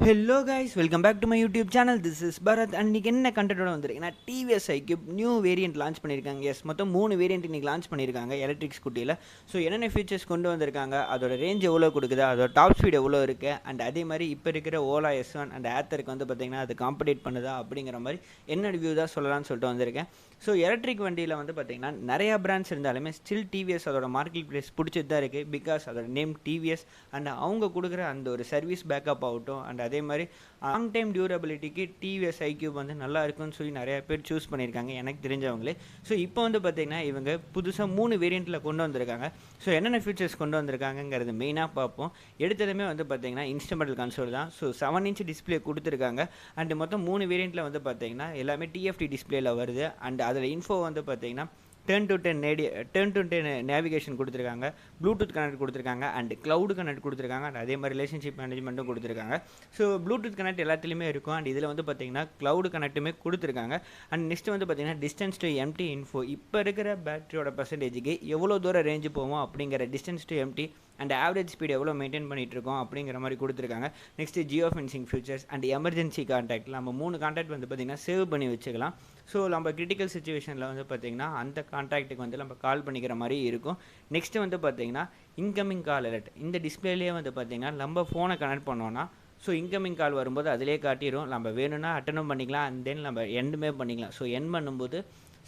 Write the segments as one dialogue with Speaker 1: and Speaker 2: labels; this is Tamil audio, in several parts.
Speaker 1: Hello guys, welcome back to my YouTube channel. This is Bharath and இன்னைக்கு என்ன கண்டென்ட்டோட வந்திருக்கேன்னா TVS Iqube new variant launch பண்ணியிருக்காங்க. எஸ், மொத்தம் 3 வேரியன்ட் இன்னைக்கு லான்ச் பண்ணியிருக்காங்க எலக்ட்ரிக் ஸ்கூட்டியில். ஸோ என்னென்ன ஃபீச்சர்ஸ் கொண்டு வந்திருக்காங்க, அதோட ரேஞ்ச் எவ்வளோ கொடுக்குது, அதோட டாப் ஸ்பீட் எவ்வளோ இருக்குது, அண்ட் அதே மாதிரி இப்போ இருக்கிற ஓலா S1 அண்ட் ஆத்தருக்கு வந்து பார்த்திங்கன்னா அது காம்படேட் பண்ணுதா அப்படிங்கிற மாதிரி என்ன ரிவ்யூ தான் சொல்லலாம்னு சொல்லிட்டு வந்திருக்கேன். ஸோ எலக்ட்ரிக் வண்டியில் வந்து பார்த்திங்கன்னா நிறையா பிராண்ட்ஸ் இருந்தாலுமே ஸ்டில் டிவிஎஸ் அதோட மார்க்கெட் பிளேஸ் பிடிச்சது தான் இருக்குது. பிகாஸ் அதோட நேம் டிவிஎஸ் அண்ட் அவங்க கொடுக்குற அந்த ஒரு சர்வீஸ் பேக்கப் ஆகட்டும், அண்ட் அதே மாதிரி லாங் டைம் டியூரபிலிட்டிக்கு டிவிஎஸ் ஐக்யூப் வந்து நல்லா இருக்குன்னு சொல்லி நிறையா பேர் சூஸ் பண்ணியிருக்காங்க எனக்கு தெரிஞ்சவங்களே. ஸோ இப்போ வந்து பார்த்திங்கன்னா இவங்க புதுசாக 3 வேரியண்ட்டில் கொண்டு வந்திருக்காங்க. ஸோ என்னென்ன ஃபீச்சர்ஸ் கொண்டு வந்திருக்காங்கிறது மெயினாக பார்ப்போம். எடுத்ததுமே வந்து பார்த்திங்கன்னா இன்ஸ்ட்ருமெண்டல் கன்சோல் தான். ஸோ 7 இன்ச் டிஸ்பிளே கொடுத்துருக்காங்க. அண்ட் மொத்தம் 3 வேரியண்ட்டில் வந்து பார்த்திங்கன்னா எல்லாமே டிஎஃப்டி டிஸ்பிளேயில் வருது. அண்ட் அதில் இன்ஃபோ வந்து பார்த்திங்கன்னா 10 to 10 நேவிகேஷன் கொடுத்துருக்காங்க, ப்ளூடூத் கனெக்ட் கொடுத்துருக்காங்க, அண்ட் க்ளவுட் கனெக்ட் கொடுத்துருக்காங்க, அண்ட் அதே மாதிரி ரிலேஷன்ஷிப் மேனேஜ்மெண்ட்டும் கொடுத்துருக்காங்க. ஸோ ப்ளூடூத் கனெக்ட் எல்லாத்துலேயுமே இருக்கும். அண்ட் இதில் வந்து பார்த்திங்கன்னா க்ளவுட் கனெக்ட்டுமே கொடுத்துருக்காங்க. அண்ட் நெக்ஸ்ட் வந்து பார்த்திங்கன்னா டிஸ்டன்ஸ் டு எம்டி இன்ஃபோ, இப்போ இருக்கிற பேட்டரியோட பர்சன்டேஜுக்கு எவ்வளோ தூரம் ரேஞ்சு போவோம் அப்படிங்கிற distance to empty and average speed எவ்வளோ மெயின்டைன் பண்ணிகிட்ருக்கோம் அப்படிங்கிற மாதிரி கொடுத்துருக்காங்க. Next geo fencing futures and emergency contact, நம்ம 3 கான்டாக்ட் வந்து பார்த்திங்கன்னா சேவ் பண்ணி வச்சுக்கலாம். ஸோ நம்ம கிரிட்டிக்கல் சுச்சுவேஷனில் வந்து பார்த்திங்கன்னா அந்த கான்டாக்ட்டுக்கு வந்து நம்ம கால் பண்ணிக்கிற மாதிரி இருக்கும். நெக்ஸ்ட்டு வந்து பார்த்திங்கன்னா இன்கமிங் கால் அலர்ட், இந்த டிஸ்பிளேலேயே வந்து பார்த்திங்கன்னா நம்ம ஃபோனை கனெக்ட் பண்ணோன்னா ஸோ இன்கமிங் கால் வரும்போது அதிலே காட்டிடும். நம்ம வேணும்னா அட்டனும் பண்ணிக்கலாம், அண்ட் தென் நம்ம எண்டுமே பண்ணிக்கலாம். ஸோ எண்ட் பண்ணும்போது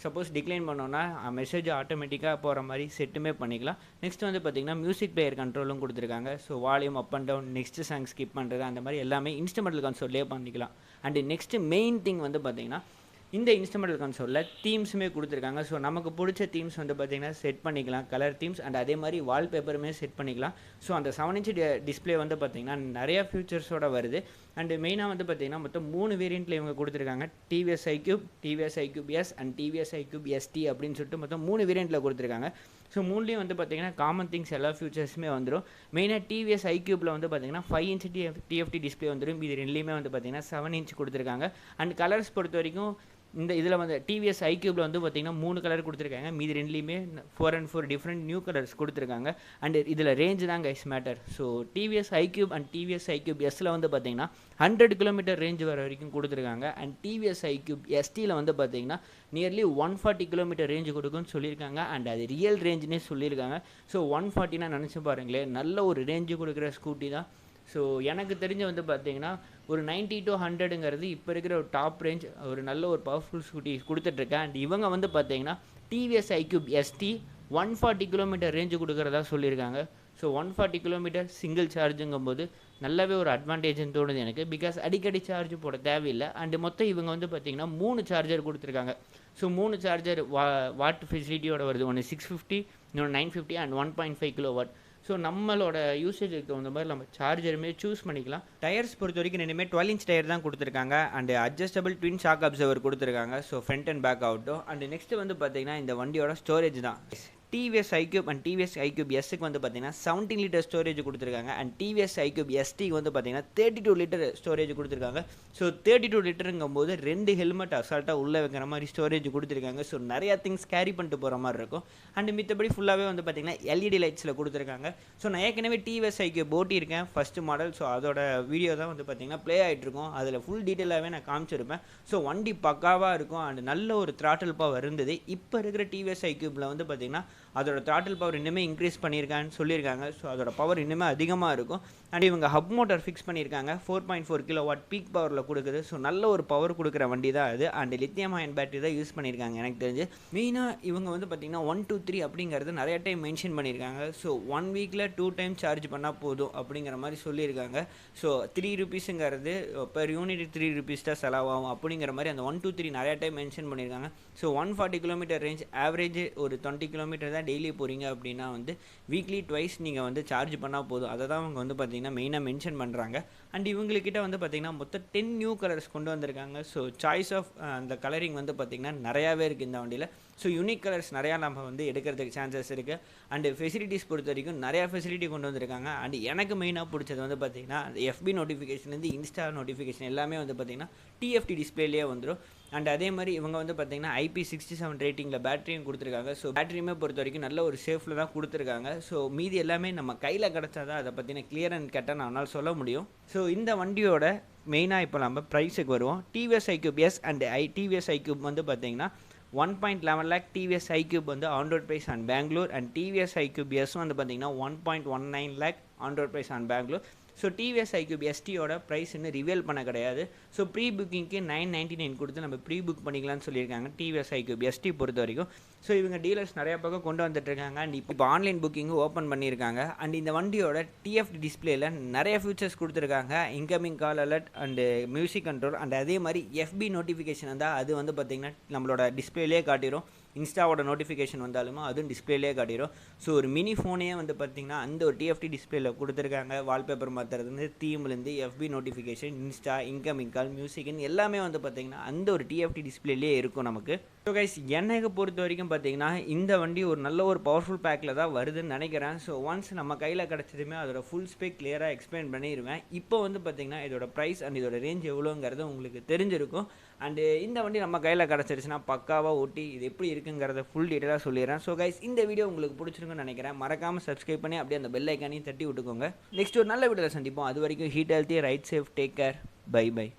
Speaker 1: சப்போஸ் டிக்ளைன் பண்ணோன்னா மெசேஜ் ஆட்டோமேட்டிக்காக போகிற மாதிரி செட்டுமே பண்ணிக்கலாம். நெக்ஸ்ட் வந்து பார்த்திங்கன்னா மியூசிக் பிளேயர் கண்ட்ரோலும் கொடுத்துருக்காங்க. So volume up and down, next song skip பண்ணுறது, அந்த மாதிரி எல்லாமே இன்ஸ்ட்ருமெண்டல் கன்சோல்லே பண்ணிக்கலாம். அண்டு நெக்ஸ்ட்டு மெயின் திங் வந்து பார்த்திங்கன்னா இந்த இன்ஸ்ட்ருமெண்டல் கன்சோலில் தீம்ஸுமே கொடுத்துருக்காங்க. ஸோ நமக்கு பிடிச்ச தீம்ஸ் வந்து பார்த்திங்கன்னா செட் பண்ணிக்கலாம், கலர் தீம்ஸ், அண்ட் அதே மாதிரி வால்பேப்பருமே செட் பண்ணிக்கலாம். ஸோ அந்த 7 இன்ச் டிஸ்பிளே வந்து பார்த்திங்கன்னா நிறையா ஃபியூச்சர்ஸோடு வருது. அண்டு மெயினாக வந்து பார்த்திங்கன்னா மொத்தம் 3 வேரியண்ட்டில் இவங்க கொடுத்துருக்காங்க. TVS iQube, TVS iQube S and TVS iQube ST அப்படின்னு சொல்லிட்டு மொத்தம் 3 வேரியண்ட்டில் கொடுத்துருக்காங்க. ஸோ 3லேயும் வந்து பார்த்திங்கன்னா காமன் திங்ஸ் எல்லா ஃபியூச்சர்ஸுமே வந்துடும். மெயினாக டிவிஎஸ் ஐக்யூப்பில் வந்து பார்த்திங்கன்னா 5 இன்ச் டிஎஃப்டி டிஸ்பிளே வந்துடும். இது ரெண்டுலேயுமே வந்து பார்த்திங்கன்னா 7 இன்ச் கொடுத்துருக்காங்க. அண்ட் கலர்ஸ் பொறுத்த வரைக்கும் இந்த இதில் வந்து டிவிஎஸ் ஐக்யூப்பில் வந்து பார்த்திங்கன்னா 3 கலர் கொடுத்துருக்காங்க. மீதி ரெண்டுலேயுமே 4 and 4 டிஃப்ரெண்ட் நியூ கலர்ஸ் கொடுத்துருக்காங்க. அண்ட் இதில் ரேஞ்சு தான் guys matter. So TVS iQube and TVS iQube எஸ்ஸில் வந்து பார்த்திங்கன்னா 100 கிலோமீட்டர் ரேஞ்சு வர வரைக்கும் கொடுத்துருக்காங்க. அண்ட் டிவிஎஸ் ஐக்யூப் எஸ்டியில் வந்து பார்த்திங்கன்னா நியர்லி 140 கிலோமீட்டர் ரேஞ்சு கொடுக்குன்னு சொல்லியிருக்காங்க. அண்ட் அது ரியல் ரேஞ்சுனே சொல்லியிருக்காங்க. ஸோ 140னா நினச்சி பாருங்களேன், நல்ல ஒரு ரேஞ்சு கொடுக்குற ஸ்கூட்டி தான். ஸோ எனக்கு தெரிஞ்ச வந்து பார்த்திங்கன்னா ஒரு 90 to 100ங்கிறது இப்போ இருக்கிற ஒரு டாப் ரேஞ்ச், ஒரு நல்ல ஒரு பவர்ஃபுல் ஸ்கூட்டி கொடுத்துட்ருக்கேன். அண்ட் இவங்க வந்து பார்த்திங்கன்னா TVS iQube ST 140 kilometre range கொடுக்குறதா சொல்லியிருக்காங்க. ஸோ 140 கிலோமீட்டர் சிங்கிள் சார்ஜுங்கும் போது நல்லாவே ஒரு அட்வான்டேஜ்னு தோணுது எனக்கு. பிகாஸ் அடிக்கடி சார்ஜ் போட தேவையில்லை. அண்டு மொத்தம் இவங்க வந்து பார்த்திங்கன்னா 3 சார்ஜர் கொடுத்துருக்காங்க. ஸோ 3 சார்ஜர் வாட் ஃபெசிலிட்டியோட வருது. ஒன்று 650, இன்னொன்று 950 அண்ட் 1.5 கிலோவாட். ஸோ நம்மளோட யூசேஜுக்கு தகுந்த மாதிரி நம்ம சார்ஜருமே சூஸ் பண்ணிக்கலாம். டயர்ஸ் பொறுத்த வரைக்கும் ரெண்டுமே 12 இன்ச் டயர் தான் கொடுத்துருக்காங்க. And adjustable twin shock absorber கொடுத்துருக்காங்க. ஸோ ஃப்ரண்ட் அண்ட் பேக் ஆகட்டும். அண்ட் நெக்ஸ்ட் வந்து பார்த்திங்கன்னா இந்த வண்டியோட ஸ்டோரேஜ் தான். TVS iQube and TVS iQube எஸ்க்கு வந்து பார்த்திங்கன்னா 17 லிட்டர் ஸ்டோரேஜ் கொடுத்துருக்காங்க. அண்ட் டிவிஎஸ் ஐக்யூப் எஸ்டிக்கு வந்து பார்த்திங்கன்னா 32 லிட்டர் ஸ்டோரேஜ் கொடுத்துருக்காங்க. ஸோ 32 லிட்டருங்கும் போது 2 ஹெல்மெட் அசால்ட்டாக உள்ளே வைக்கிற மாதிரி ஸ்டோரேஜ் கொடுத்துருக்காங்க. ஸோ நிறையா திங்ஸ் கேரி பண்ணிட்டு போகிற மாதிரி இருக்கும். அண்ட் மித்தபடி ஃபுல்லாகவே வந்து பார்த்திங்கன்னா எல்இடி லைட்ஸில் கொடுத்துருக்காங்க. ஸோ நான் ஏற்கனவே டிவிஎஸ் ஐக்யூப் ஓட்டியிருக்கேன் ஃபஸ்ட்டு மாடல். ஸோ அதோட வீடியோ தான் வந்து பார்த்திங்கன்னா ப்ளே ஆகிட்ருக்கும். அதில் ஃபுல் டீட்டெயிலாகவே நான் காமிச்சிருப்பேன். ஸோ வண்டி பக்காவாக இருக்கும். அண்ட் நல்ல ஒரு த்ராட்டில் பவர் இருந்தது. இப்போ இருக்கிற டிவிஎஸ் ஐக்யூப்பில் வந்து பார்த்திங்கன்னா அதோட த்ராட்டில் பவர் இன்னுமே இன்க்ரீஸ் பண்ணியிருக்கான்னு சொல்லியிருக்காங்க. ஸோ அதோட பவர் இன்னுமே அதிகமாக இருக்கும். அண்ட் இவங்க ஹப் மோட்டர் ஃபிக்ஸ் பண்ணியிருக்காங்க. 4.4 கிலோவாட் பீக் பவரில் கொடுக்குது. ஸோ நல்ல ஒரு பவர் கொடுக்குற வண்டி தான் அது. அண்ட் லித்தியம் அயன் பேட்டரி தான் யூஸ் பண்ணியிருக்காங்க எனக்கு தெரிஞ்சு. மெயினாக இவங்க வந்து பார்த்திங்கன்னா 1 to 3 அப்படிங்கிறது நிறைய டைம் மென்ஷன் பண்ணியிருக்காங்க. ஸோ 1 வீக்கில் 2 டைம் சார்ஜ் பண்ணால் போதும் அப்படிங்கிற மாதிரி சொல்லியிருக்காங்க. ஸோ 3 ரூபீஸுங்கிறது பெர் யூனிட் 3 ரூபீஸ் தான் செலவாகும் அப்படிங்கிற மாதிரி அந்த 1 to 3 நிறையா டைம் மென்ஷன் பண்ணியிருக்காங்க. ஸோ 140 கிலோமீட்டர் ரேஞ்ச், ஆவரேஜ் ஒரு 20 கிலோமீட்டர் தான் டெய்லி போகிறீங்க அப்படின்னா வந்து வீக்லி ட்வைஸ் நீங்கள் வந்து சார்ஜ் பண்ணால் போதும். அதை தான் அவங்க வந்து பார்த்திங்கன்னா மெயினாக மென்ஷன் பண்ணுறாங்க. அண்ட் இவங்கக்கிட்ட வந்து பார்த்திங்கன்னா மொத்தம் 10 நியூ கலர்ஸ் கொண்டு வந்திருக்காங்க. ஸோ சாய்ஸ் ஆஃப் அந்த கலரிங் வந்து பார்த்திங்கன்னா நிறையாவே இருக்குது இந்த வண்டியில். ஸோ யூனிக் கலர்ஸ் நிறையா நம்ம வந்து எடுக்கிறதுக்கு சான்சஸ் இருக்குது. அண்டு ஃபெசிலிட்டிஸ் பொறுத்த வரைக்கும் நிறையா ஃபெசிலிட்டி கொண்டு வந்திருக்காங்க. அண்ட் எனக்கு மெயினாக பிடிச்சது வந்து பார்த்திங்கன்னா எஃபி நோட்டிஃபிகேஷன்லேருந்து இன்ஸ்டா நோட்டிஃபிகேஷன் எல்லாமே வந்து பார்த்திங்கன்னா டிஎஃப்டி டிஸ்பிளேலேயே வந்துடும். அண்ட் அதே மாதிரி இவங்க வந்து பார்த்தீங்கன்னா IP67 ரேட்டிங்கில் பேட்டரியும் கொடுத்துருக்காங்க. ஸோ பேட்டரியுமே பொறுத்த வரைக்கும் நல்ல ஒரு சேஃபில் தான் கொடுத்துருக்காங்க. ஸோ மீதி எல்லாமே நம்ம கையில் கிடச்சா தான் அதை பற்றின கிளியர் அண்ட் கேட்டால் நான் சொல்ல முடியும். ஸோ இந்த வண்டியோட மெயினாக இப்போ நம்ம ப்ரைஸுக்கு வருவோம். TVS Iqube S and TVS Iqube வந்து பார்த்தீங்கன்னா 1.11 lakh TVS Iqube வந்து on road price on Bangalore and TVS Iqube S வந்து பார்த்தீங்கன்னா 1.19 lakh on road price on Bangalore. So TVS Iqube STயோட ப்ரைஸ் இன்னும் ரிவீல் பண்ண கிடையாது. ஸோ ப்ரீ புக்கிங்க்கு 999 கொடுத்து நம்ம ப்ரீ புக் பண்ணிக்கலாம்னு சொல்லியிருக்காங்க TVS Iqube ST பொறுத்த வரைக்கும். ஸோ இவங்க டீலர்ஸ் நிறையா பக்கம் கொண்டு வந்துட்டுருக்காங்க. அண்ட் இப்போ ஆன்லைன் புக்கிங்கும் ஓப்பன் பண்ணியிருக்காங்க. அண்ட் இந்த வண்டியோட TFT டிஸ்பிளேயில் நிறைய ஃபீச்சர்ஸ் கொடுத்துருக்காங்க. Incoming call alert and music control and அதே மாதிரி FB நோட்டிஃபிகேஷன் வந்தால் அது வந்து பார்த்திங்கன்னா நம்மளோட டிஸ்பிளேலே காட்டிடும். இன்ஸ்டாவோட நோட்டிஃபிகேஷன் வந்தாலுமே அதுவும் டிஸ்பிளேலே காட்டிடும். ஸோ ஒரு மினி ஃபோனே வந்து பார்த்திங்கன்னா அந்த ஒரு TFT டிஸ்பிளேல கொடுத்துருக்காங்க. வால்பேப்பர் மாற்றுறதுலேருந்து தீம்லேருந்து FB notification, insta, incoming call, மியூசிக்னு எல்லாமே வந்து பார்த்திங்கன்னா அந்த ஒரு TFT டிஸ்பிளேலே இருக்கும் நமக்கு. ஸோ கைஸ் எனக்கு பொறுத்த வரைக்கும் பார்த்திங்கன்னா இந்த வண்டி ஒரு நல்ல ஒரு பவர்ஃபுல் பேக்கில் தான் வருதுன்னு நினைக்கிறேன். ஸோ ஒன்ஸ் நம்ம கையில் கிடச்சதுமே அதோட ஃபுல் ஸ்பெக் கிளியராக எக்ஸ்பிளைன் பண்ணிடுவேன். இப்போ வந்து பார்த்திங்கன்னா இதோட ப்ரைஸ் அண்ட் இதோட ரேஞ்ச் எவ்வளோங்கிறது உங்களுக்கு தெரிஞ்சிருக்கும். அண்டு இந்த வண்டி நம்ம கையில் கிடச்சிருச்சுன்னா பக்காவாக ஓட்டி இது எப்படி இருக்குங்கிறத ஃபுல் டீட்டெயிலாக சொல்லிடுறேன். ஸோ கைஸ் இந்த வீடியோ உங்களுக்கு பிடிச்சிருக்குன்னு நினைக்கிறேன். மறக்காமல் சப்ஸ்கிரைப் பண்ணி அப்படியே அந்த பெல் ஐக்கானையும் தட்டி விட்டுக்கோங்க. நெக்ஸ்ட் ஒரு நல்ல வீடியோவில் சந்திப்போம். அது வரைக்கும் eat healthy, ride safe, take care, bye by.